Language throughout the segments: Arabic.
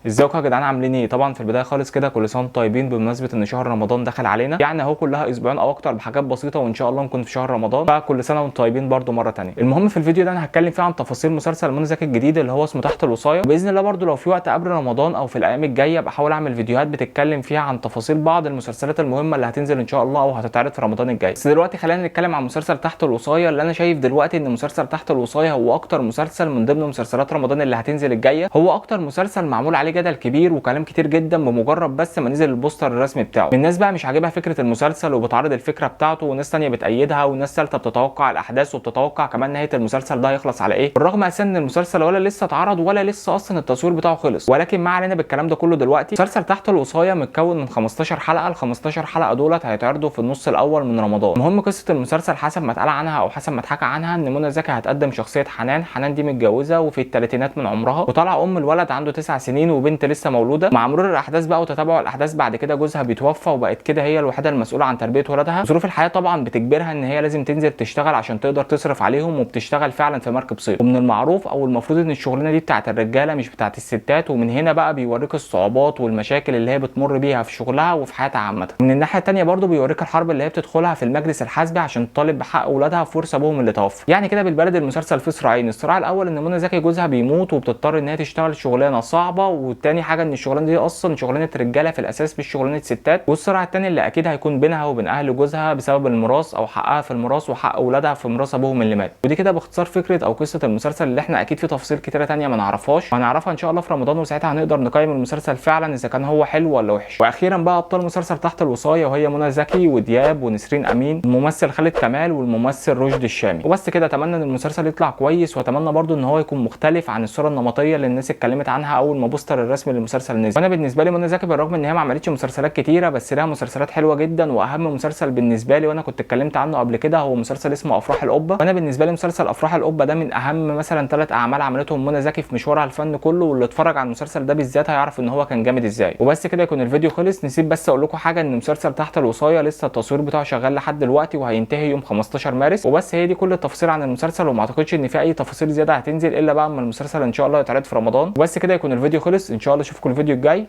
ازيكم يا جدعان عاملين ايه؟ طبعا في البدايه خالص كده كل سنه وانتم طيبين بمناسبه ان شهر رمضان دخل علينا، يعني اهو كلها اسبوعين او اكتر بحاجات بسيطه وان شاء الله نكون في شهر رمضان، فكل سنه وانتم طيبين برده مره ثانيه. المهم في الفيديو ده انا هتكلم فيه عن تفاصيل مسلسل منى زكي الجديد اللي هو اسمه تحت الوصايه، وباذن الله برده لو في وقت قبل رمضان او في الايام الجايه بحاول اعمل فيديوهات بتتكلم فيها عن تفاصيل بعض المسلسلات المهمه اللي هتنزل ان شاء الله او هتتعرض في رمضان الجاي. بس دلوقتي خلينا نتكلم عن مسلسل تحت الوصايه، اللي انا شايف دلوقتي ان مسلسل تحت الوصايه هو اكتر مسلسل من ضمن مسلسلات رمضان اللي هتنزل الجايه، هو اكتر مسلسل معمول عليه جدل كبير وكلام كتير جدا بمجرد بس ما نزل البوستر الرسمي بتاعه. الناس بقى مش عاجبها فكره المسلسل وبتعارض الفكره بتاعته، وناس ثانيه بتأيدها، وناس ثالثه بتتوقع الاحداث وبتتوقع كمان نهايه المسلسل ده هيخلص على ايه، بالرغم اساسا ان المسلسل ولا لسه اتعرض ولا لسه اصلا التصوير بتاعه خلص. ولكن ما علينا بالكلام ده كله دلوقتي. مسلسل تحت الوصايه متكون من 15 حلقه، ال 15 حلقه دولت هيتعرضوا في النص الاول من رمضان. المهم قصه المسلسل حسب ما اتقال عنها او حسب ما اتحكى عنها ان منى زكي هتقدم شخصيه حنان. حنان دي متجوزه وفي الثلاثينات من عمرها، وطالعه ام الولد عنده 9 سنين وبنت لسه مولوده. مع مرور الاحداث بقى وتتابع الاحداث بعد كده جوزها بيتوفى وبقت كده هي الوحيده المسؤوله عن تربيه ولادها. ظروف الحياه طبعا بتجبرها ان هي لازم تنزل تشتغل عشان تقدر تصرف عليهم، وبتشتغل فعلا في مركب صيد. ومن المعروف او المفروض ان الشغلانه دي بتاعت الرجاله مش بتاعت الستات، ومن هنا بقى بيوريك الصعوبات والمشاكل اللي هي بتمر بيها في شغلها وفي حياتها عامه. من الناحيه الثانيه برده بيوريك الحرب اللي هي بتدخلها في المجلس الحزبي عشان تطالب بحق اولادها في ورث ابوهم اللي توفى. يعني كده بالبلد المسلسل فيه صراعين، الصراع الاول ان منى زكي جوزها بيموت وبتضطر ان هي تشتغل شغلانه صعبه، والتاني حاجه ان الشغلانه دي اصلا شغلانه رجاله في الاساس مش شغلانه ستات. والصراع التاني اللي اكيد هيكون بينها وبين اهل جوزها بسبب الميراث او حقها في الميراث وحق اولادها في ميراث ابوهم اللي مات. ودي كده باختصار فكره او قصه المسلسل، اللي احنا اكيد في تفاصيل كتيره ثانيه ما نعرفهاش وهنعرفها ان شاء الله في رمضان، وساعتها هنقدر نقيم المسلسل فعلا اذا كان هو حلو ولا وحش. واخيرا بقى ابطال مسلسل تحت الوصايه، وهي منى زكي ودياب ونسرين امين، الممثل خالد كمال والممثل رشدي الشامي. وبس كده، اتمنى ان المسلسل يطلع كويس، واتمنى برده ان هو يكون مختلف عن الصوره النمطيه اللي الناس اتكلمت عنها اول ما بوستر الرسمي للمسلسل نزل. وانا بالنسبه لي منى زكي بالرغم ان هي ما عملتش مسلسلات كتيره بس لها مسلسلات حلوه جدا، واهم مسلسل بالنسبه لي وانا كنت اتكلمت عنه قبل كده هو مسلسل اسمه افراح القبه. وانا بالنسبه لي مسلسل افراح القبه ده من اهم مثلا 3 اعمال عملتهم منى زكي في مشوارها الفن كله، واللي اتفرج على المسلسل ده بالذات هيعرف ان هو كان جامد ازاي. وبس كده يكون الفيديو خلص. نسيت بس اقول لكم حاجه، ان مسلسل تحت الوصايه لسه التصوير بتاعه شغال لحد دلوقتي وهينتهي يوم 15 مارس. وبس هي دي كل التفاصيل عن المسلسل، وما اعتقدش ان في اي تفاصيل زياده هتنزل الا بقى اما المسلسل ان شاء الله يتعرض في رمضان. وبس كده يكون الفيديو خلص. ان شاء الله اشوفكم الفيديو الجاي.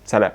سلام.